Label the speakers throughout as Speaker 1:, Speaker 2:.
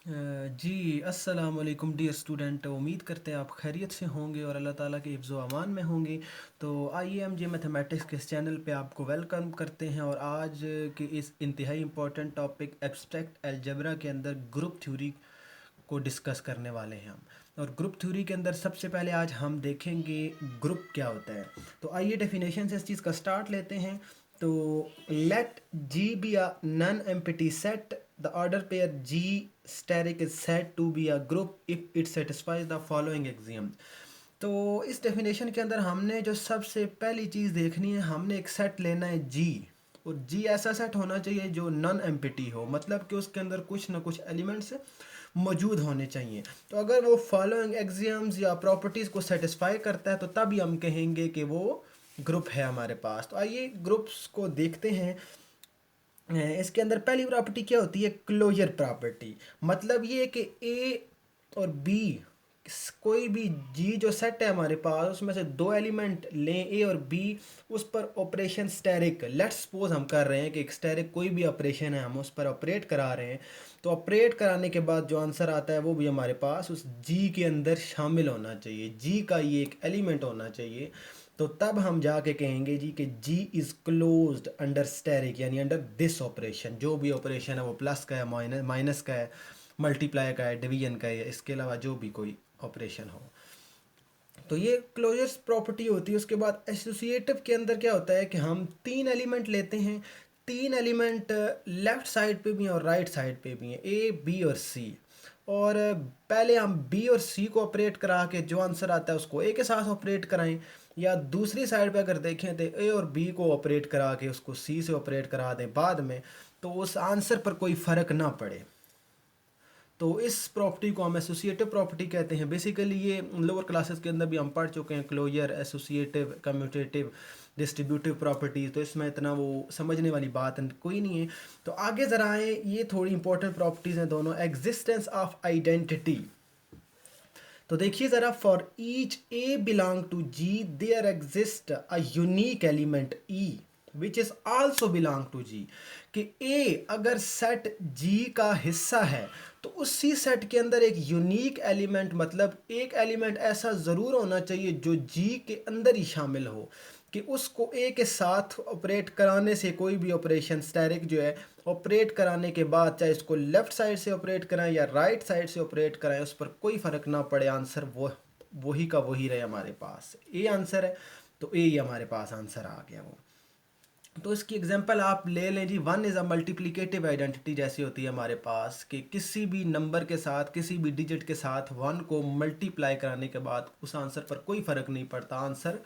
Speaker 1: जी अस्सलाम वालेकुम dear student. उम्मीद करते हैं आप खैरियत से होंगे और अल्लाह ताला के हिफ्ज़ व अमान में होंगे। तो आइए हम जे मैथमेटिक्स के इस चैनल पे आपको वेलकम करते हैं और आज के इस इंतहाई इम्पोर्टेंट टॉपिक एब्स्ट्रैक्ट अलजेब्रा के अंदर ग्रुप थ्योरी को डिस्कस करने वाले हैं हम। और ग्रुप थ्योरी के अंदर सबसे पहले आज हम देखेंगे ग्रुप क्या होता है। तो आइए डेफिनेशन से इस चीज़ का स्टार्ट लेते हैं। तो let G be a non empty set, the order pair G asterisk is said to be a group if it satisfies the following axiom. तो इस डेफिनेशन के अंदर हमने जो सबसे पहली चीज़ देखनी है, हमने एक सेट लेना है जी, और जी ऐसा सेट होना चाहिए जो नॉन एम्प्टी हो, मतलब कि उसके अंदर कुछ ना कुछ एलिमेंट्स मौजूद होने चाहिए। तो अगर वो फॉलोइंग एक्सियम्स या प्रॉपर्टीज़ को सेटिस्फाई करता है तो तभी हम कहेंगे कि वो ग्रुप है हमारे पास। तो आइए ग्रुप्स को देखते हैं। इसके अंदर पहली प्रॉपर्टी क्या होती है? Closure property. मतलब ये कि ए और बी, कोई भी जी जो सेट है हमारे पास, उसमें से दो एलिमेंट लें ए और बी, उस पर ऑपरेशन स्टैरिक, लेट्स सपोज हम कर रहे हैं कि एक स्टैरिक कोई भी ऑपरेशन है, हम उस पर ऑपरेट करा रहे हैं। तो ऑपरेट कराने के बाद जो आंसर आता है वो भी हमारे पास उस जी के अंदर शामिल होना चाहिए, जी का ये एक एलिमेंट होना चाहिए। तो तब हम जाके कहेंगे जी कि जी इज़ क्लोज्ड अंडर स्टेरिक, यानी अंडर दिस ऑपरेशन। जो भी ऑपरेशन है वो प्लस का है, माइनस का है, मल्टीप्लाई का है, डिवीजन का है, इसके अलावा जो भी कोई ऑपरेशन हो। तो ये क्लोजर्स प्रॉपर्टी होती है। उसके बाद एसोसिएटिव के अंदर क्या होता है कि हम तीन एलिमेंट लेते हैं, तीन एलिमेंट लेफ्ट साइड पे भी हैं और राइट साइड पे भी हैं, ए बी और सी। और पहले हम बी और सी को ऑपरेट करा के जो आंसर आता है उसको ए के साथ ऑपरेट कराएं, या दूसरी साइड पे अगर देखें तो ए और बी को ऑपरेट करा के उसको सी से ऑपरेट करा दें बाद में, तो उस आंसर पर कोई फ़र्क ना पड़े। तो इस प्रॉपर्टी को हम एसोसिएटिव प्रॉपर्टी कहते हैं। बेसिकली ये लोअर क्लासेस के अंदर भी हम पढ़ चुके हैं, closure, associative, commutative, distributive property. तो इसमें इतना वो समझने वाली बात कोई नहीं है। तो आगे ज़रा आए, ये थोड़ी इंपॉर्टेंट प्रॉपर्टीज़ हैं दोनों। Existence of identity. तो देखिए ज़रा, for each A belong to G there exist a unique element E which is also belong to G. कि ए अगर सेट जी का हिस्सा है तो उसी सेट के अंदर एक यूनिक एलिमेंट, मतलब एक एलिमेंट ऐसा ज़रूर होना चाहिए जो जी के अंदर ही शामिल हो, कि उसको ए के साथ ऑपरेट कराने से कोई भी ऑपरेशन स्टैरिक जो है, ऑपरेट कराने के बाद चाहे इसको लेफ़्ट साइड से ऑपरेट कराएं या राइट साइड से ऑपरेट कराएं, उस पर कोई फ़र्क ना पड़े, आंसर वो वही का वही रहे हमारे पास। ए आंसर है तो ए ही हमारे पास आंसर आ गया वो। तो इसकी एग्जांपल आप ले लें जी। One is a multiplicative identity जैसी होती है हमारे पास, कि किसी भी नंबर के साथ, किसी भी डिजिट के साथ वन को मल्टीप्लाई कराने के बाद उस आंसर पर कोई फ़र्क नहीं पड़ता, आंसर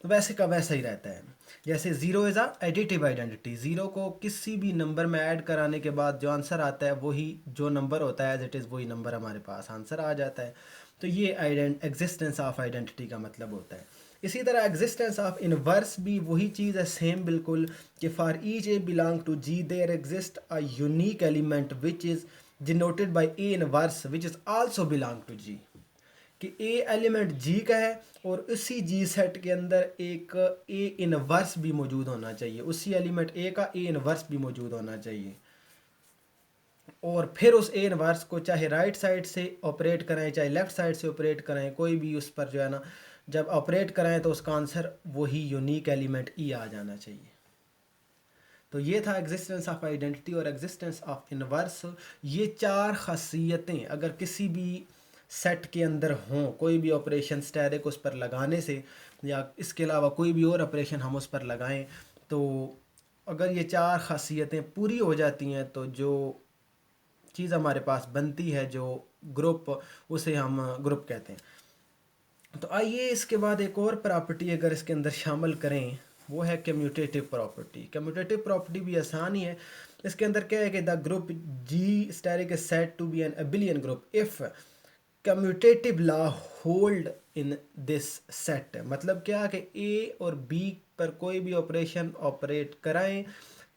Speaker 1: वैसे का वैसा ही रहता है। जैसे zero is a additive identity, zero को किसी भी नंबर में ऐड कराने के बाद जो आंसर आता है वही जो नंबर होता है एज इट इज़ वही नंबर हमारे पास आंसर आ जाता है। तो ये एग्जिस्टेंस ऑफ आइडेंटिटी का मतलब होता है। इसी तरह एग्जिस्टेंस ऑफ इनवर्स भी वही चीज़ है, सेम बिल्कुल, कि for each A belong to G there exist a unique element which is denoted by A inverse which is also belong to G. कि ए एलिमेंट जी का है और उसी जी सेट के अंदर एक ए इनवर्स भी मौजूद होना चाहिए, उसी एलिमेंट ए का ए इनवर्स भी मौजूद होना चाहिए। और फिर उस ए इनवर्स को चाहे राइट साइड से ऑपरेट कराएं चाहे लेफ़्ट साइड से ऑपरेट कराएं, कोई भी उस पर जो है ना, जब ऑपरेट कराएं तो उसका आंसर वही यूनिक एलिमेंट ई आ जाना चाहिए। तो ये था एग्जिस्टेंस ऑफ आइडेंटिटी और एग्जिस्टेंस ऑफ इनवर्स। ये चार खासियतें अगर किसी भी सेट के अंदर हों, कोई भी ऑपरेशन स्टैरिक उस पर लगाने से या इसके अलावा कोई भी और ऑपरेशन हम उस पर लगाएं, तो अगर ये चार खासियतें पूरी हो जाती हैं तो जो चीज़ हमारे पास बनती है, जो ग्रुप, उसे हम ग्रुप कहते हैं। तो आइए इसके बाद एक और प्रॉपर्टी अगर इसके अंदर शामिल करें, वो है कम्यूटेटिव प्रॉपर्टी। कम्यूटेटिव प्रॉपर्टी भी आसान ही है। इसके अंदर क्या है कि the group G asterisk is said to be an abelian group if commutative law hold in this set. मतलब क्या कि ए और बी पर कोई भी ऑपरेशन ऑपरेट कराएं,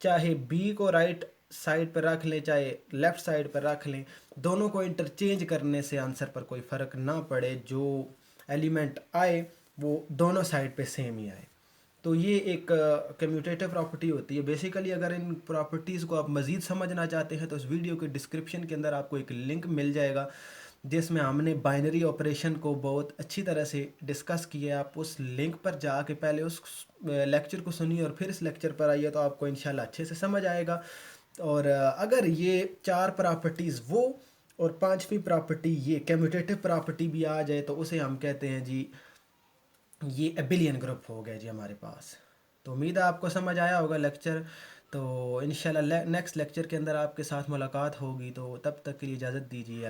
Speaker 1: चाहे बी को राइट साइड पर रख लें चाहे लेफ़्ट साइड पर रख लें, दोनों को इंटरचेंज करने से आंसर पर कोई फ़र्क ना पड़े, जो एलिमेंट आए वो दोनों साइड पे सेम ही आए। तो ये एक कम्यूटेटिव प्रॉपर्टी होती है। बेसिकली अगर इन प्रॉपर्टीज़ को आप मज़ीद समझना चाहते हैं तो इस वीडियो के डिस्क्रिप्शन के अंदर आपको एक लिंक मिल जाएगा जिसमें हमने बाइनरी ऑपरेशन को बहुत अच्छी तरह से डिस्कस किया है। आप उस लिंक पर जाके पहले उस लेक्चर को सुनिए और फिर इस लेक्चर पर आइए, तो आपको इंशाल्लाह अच्छे से समझ आएगा। और अगर ये चार प्रॉपर्टीज़ वो और पांचवी प्रॉपर्टी ये कम्यूटेटिव प्रॉपर्टी भी आ जाए तो उसे हम कहते हैं जी, ये एबिलियन ग्रुप हो गया जी हमारे पास। तो उम्मीद है आपको समझ आया होगा लेक्चर। तो इंशाल्लाह नेक्स्ट लेक्चर के अंदर आपके साथ मुलाकात होगी, तो तब तक के लिए इजाज़त दीजिए।